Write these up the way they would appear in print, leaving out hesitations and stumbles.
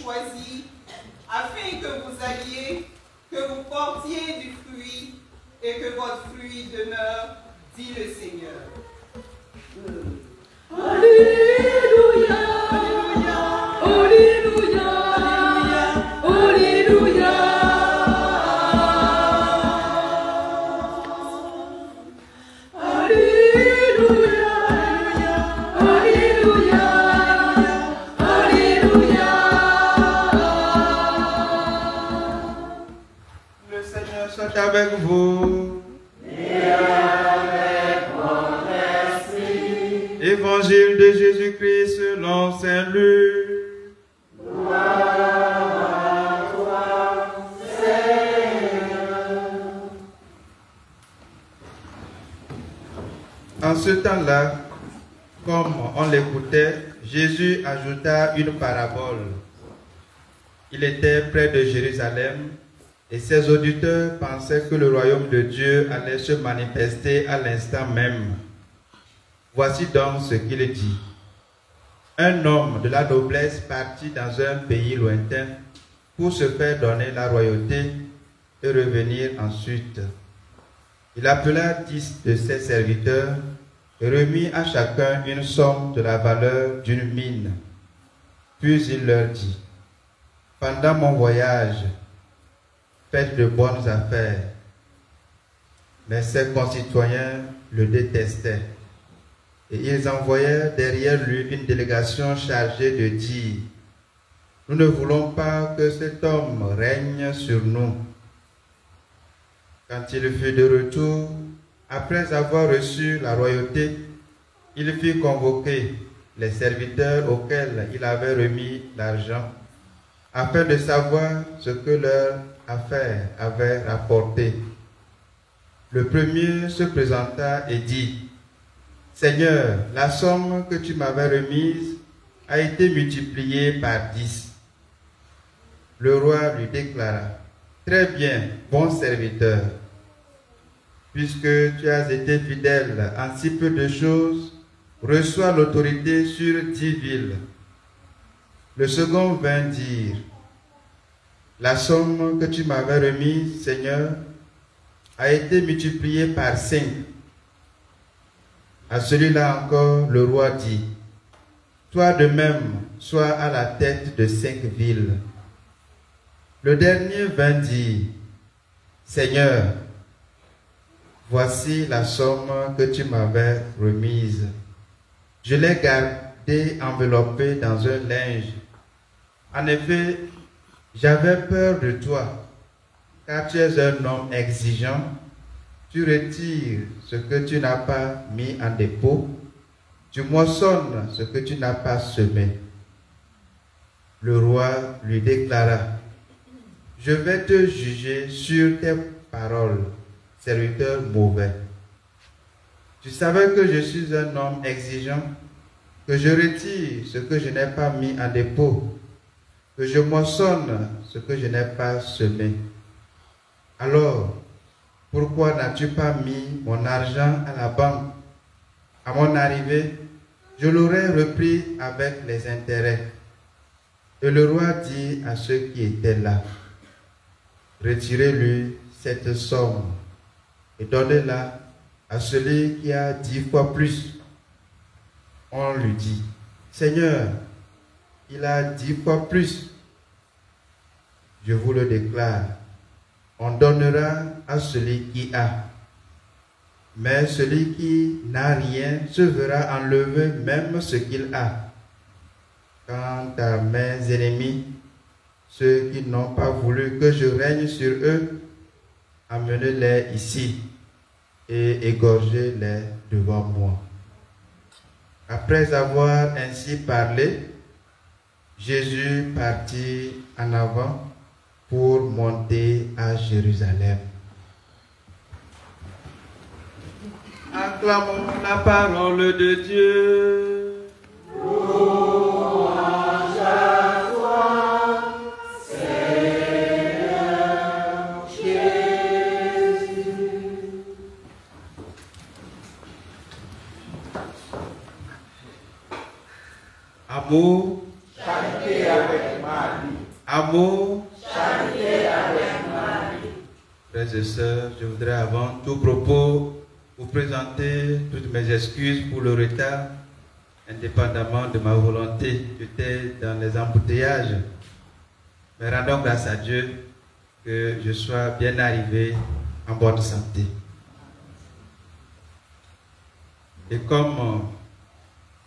choisi, afin que vous alliez, que vous portiez du fruit et que votre fruit demeure, dit le Seigneur. Alléluia, Alléluia, Alléluia. Le Seigneur soit avec vous. Et avec votre esprit. Évangile de Jésus-Christ selon Saint Luc. Gloire à toi, Seigneur. En ce temps-là, comme on l'écoutait, Jésus ajouta une parabole. Il était près de Jérusalem et ses auditeurs pensaient que le royaume de Dieu allait se manifester à l'instant même. Voici donc ce qu'il dit. Un homme de la noblesse partit dans un pays lointain pour se faire donner la royauté et revenir ensuite. Il appela 10 de ses serviteurs et remit à chacun une somme de la valeur d'une mine. Puis il leur dit, « Pendant mon voyage, faites de bonnes affaires. » Mais ses concitoyens le détestaient. Et ils envoyèrent derrière lui une délégation chargée de dire, « Nous ne voulons pas que cet homme règne sur nous. » Quand il fut de retour, après avoir reçu la royauté, il fit convoquer les serviteurs auxquels il avait remis l'argent, afin de savoir ce que leur affaire avait rapporté. Le premier se présenta et dit, « Seigneur, la somme que tu m'avais remise a été multipliée par 10. » Le roi lui déclara, « Très bien, bon serviteur. Puisque tu as été fidèle en si peu de choses, reçois l'autorité sur 10 villes. » Le second vint dire, « La somme que tu m'avais remise, Seigneur, a été multipliée par 5. » À celui-là encore, le roi dit, « Toi de même, sois à la tête de 5 villes. » Le dernier vint dire, « Seigneur, voici la somme que tu m'avais remise. Je l'ai gardée enveloppée dans un linge. En effet, j'avais peur de toi, car tu es un homme exigeant. Tu retires ce que tu n'as pas mis en dépôt. Tu moissonnes ce que tu n'as pas semé. » Le roi lui déclara, « Je vais te juger sur tes paroles, serviteur mauvais. Tu savais que je suis un homme exigeant, que je retire ce que je n'ai pas mis en dépôt, que je moissonne ce que je n'ai pas semé. Alors, pourquoi n'as-tu pas mis mon argent à la banque? À mon arrivée, je l'aurais repris avec les intérêts. » Et le roi dit à ceux qui étaient là, « Retirez-lui cette somme et donnez-la à celui qui a 10 fois plus. » On lui dit, « Seigneur, il a 10 fois plus. » Je vous le déclare, on donnera à celui qui a. Mais celui qui n'a rien se verra enlever même ce qu'il a. Quant à mes ennemis, ceux qui n'ont pas voulu que je règne sur eux, amenez-les ici et égorgez-les devant moi. » Après avoir ainsi parlé, Jésus partit en avant pour monter à Jérusalem. Acclamons la parole de Dieu. Louange à toi, Seigneur Jésus. Amour, chantez avec Marie. amour, charité avec Marie. Frères et sœurs, je voudrais avant tout propos vous présenter toutes mes excuses pour le retard, indépendamment de ma volonté. J'étais dans les embouteillages. Mais rendons grâce à Dieu que je sois bien arrivé en bonne santé. Et comme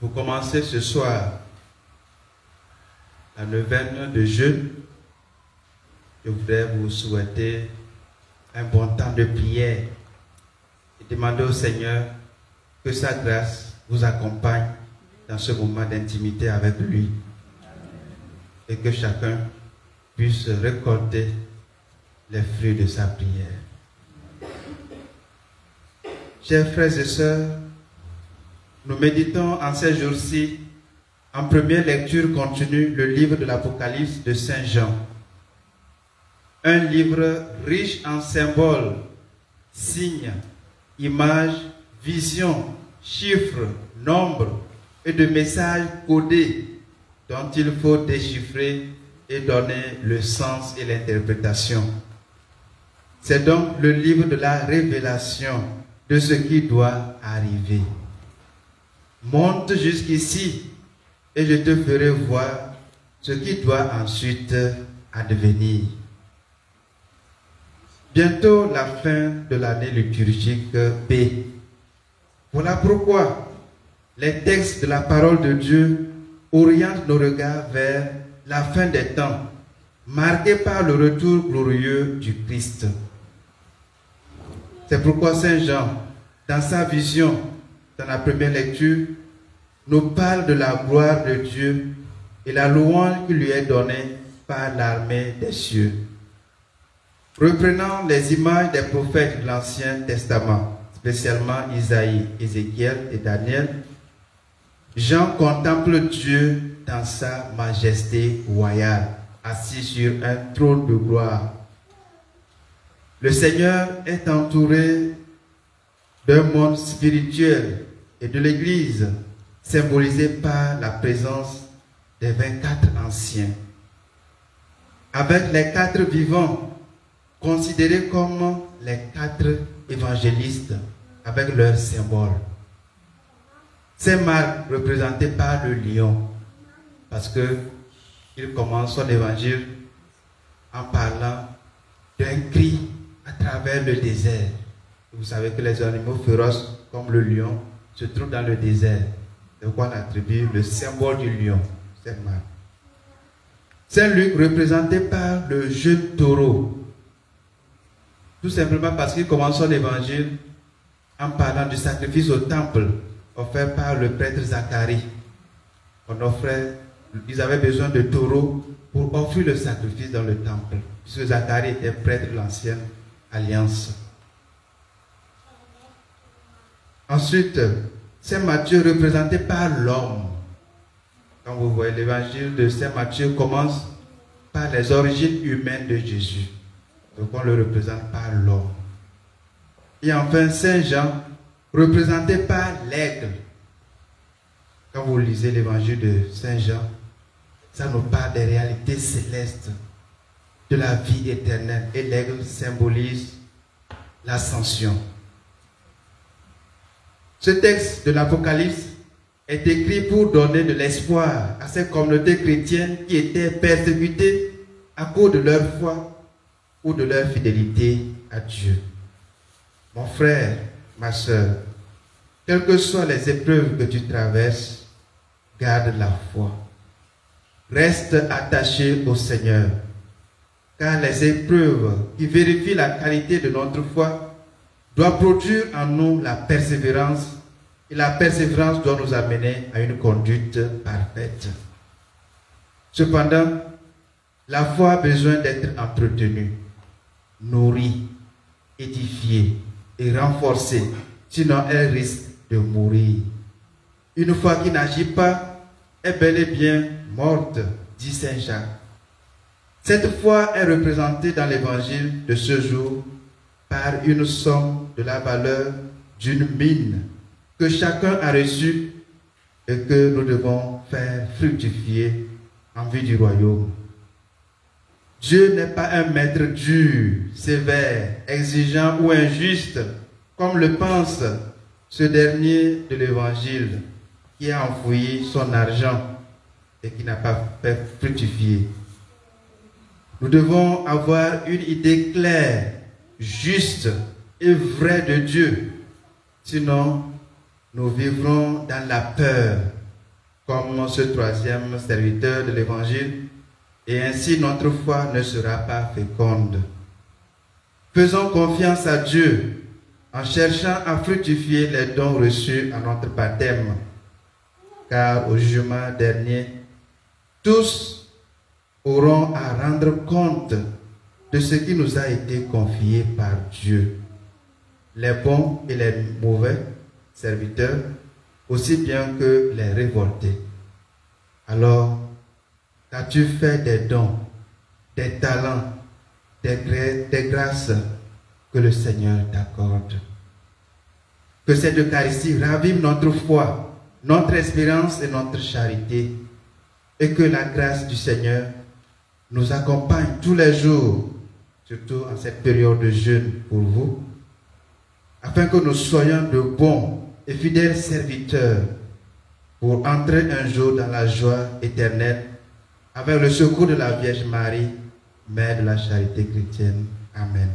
vous commencez ce soir la neuvaine de jeûne, je voudrais vous souhaiter un bon temps de prière et demander au Seigneur que sa grâce vous accompagne dans ce moment d'intimité avec lui et que chacun puisse récolter les fruits de sa prière. Chers frères et sœurs, nous méditons en ces jours-ci, en première lecture continue, le livre de l'Apocalypse de Saint Jean. Un livre riche en symboles, signes, images, visions, chiffres, nombres et de messages codés dont il faut déchiffrer et donner le sens et l'interprétation. C'est donc le livre de la révélation de ce qui doit arriver. Monte jusqu'ici et je te ferai voir ce qui doit ensuite advenir. Bientôt la fin de l'année liturgique B. Voilà pourquoi les textes de la parole de Dieu orientent nos regards vers la fin des temps, marquée par le retour glorieux du Christ. C'est pourquoi Saint Jean, dans sa vision, dans la première lecture, nous parle de la gloire de Dieu et la louange qui lui est donnée par l'armée des cieux. Reprenant les images des prophètes de l'Ancien Testament, spécialement Isaïe, Ézéchiel et Daniel, Jean contemple Dieu dans sa majesté royale, assis sur un trône de gloire. Le Seigneur est entouré d'un monde spirituel et de l'Église, symbolisé par la présence des 24 anciens. Avec les 4 vivants, considérés comme les 4 évangélistes, avec leurs symboles. Saint Marc, représenté par le lion, parce qu'il commence son évangile en parlant d'un cri à travers le désert. Vous savez que les animaux féroces, comme le lion, se trouvent dans le désert. Donc on attribue le symbole du lion, Saint Marc. Saint Luc, représenté par le jeune taureau, tout simplement parce qu'il commence son évangile en parlant du sacrifice au temple offert par le prêtre Zacharie. Ils avaient besoin de taureaux pour offrir le sacrifice dans le temple, puisque Zacharie était prêtre de l'ancienne alliance. Ensuite, Saint Matthieu, représenté par l'homme. Quand vous voyez l'évangile de Saint Matthieu commence par les origines humaines de Jésus. Donc on le représente par l'homme. Et enfin Saint Jean, représenté par l'aigle. Quand vous lisez l'évangile de Saint Jean, ça nous parle des réalités célestes, de la vie éternelle. Et l'aigle symbolise l'ascension. Ce texte de l'Apocalypse est écrit pour donner de l'espoir à ces communautés chrétiennes qui étaient persécutées à cause de leur foi ou de leur fidélité à Dieu. Mon frère, ma soeur, quelles que soient les épreuves que tu traverses, garde la foi. Reste attaché au Seigneur, car les épreuves qui vérifient la qualité de notre foi doit produire en nous la persévérance, et la persévérance doit nous amener à une conduite parfaite. Cependant, la foi a besoin d'être entretenue, nourrie, édifiée et renforcée, sinon elle risque de mourir. Une foi qui n'agit pas est bel et bien morte, dit Saint Jacques. Cette foi est représentée dans l'évangile de ce jour par une somme de la valeur d'une mine que chacun a reçue et que nous devons faire fructifier en vue du royaume. Dieu n'est pas un maître dur, sévère, exigeant ou injuste, comme le pense ce dernier de l'Évangile, qui a enfoui son argent et qui n'a pas fait fructifier. Nous devons avoir une idée claire, juste et vraie de Dieu. Sinon, nous vivrons dans la peur, comme ce troisième serviteur de l'Évangile, et ainsi notre foi ne sera pas féconde. Faisons confiance à Dieu en cherchant à fructifier les dons reçus à notre baptême, car au jugement dernier, tous auront à rendre compte de ce qui nous a été confié par Dieu, les bons et les mauvais serviteurs, aussi bien que les révoltés. Alors, as-tu fait des dons, des talents, des grâces que le Seigneur t'accorde? Que cette Eucharistie ravive notre foi, notre espérance et notre charité, et que la grâce du Seigneur nous accompagne tous les jours, surtout en cette période de jeûne pour vous, afin que nous soyons de bons et fidèles serviteurs pour entrer un jour dans la joie éternelle avec le secours de la Vierge Marie, Mère de la charité chrétienne. Amen.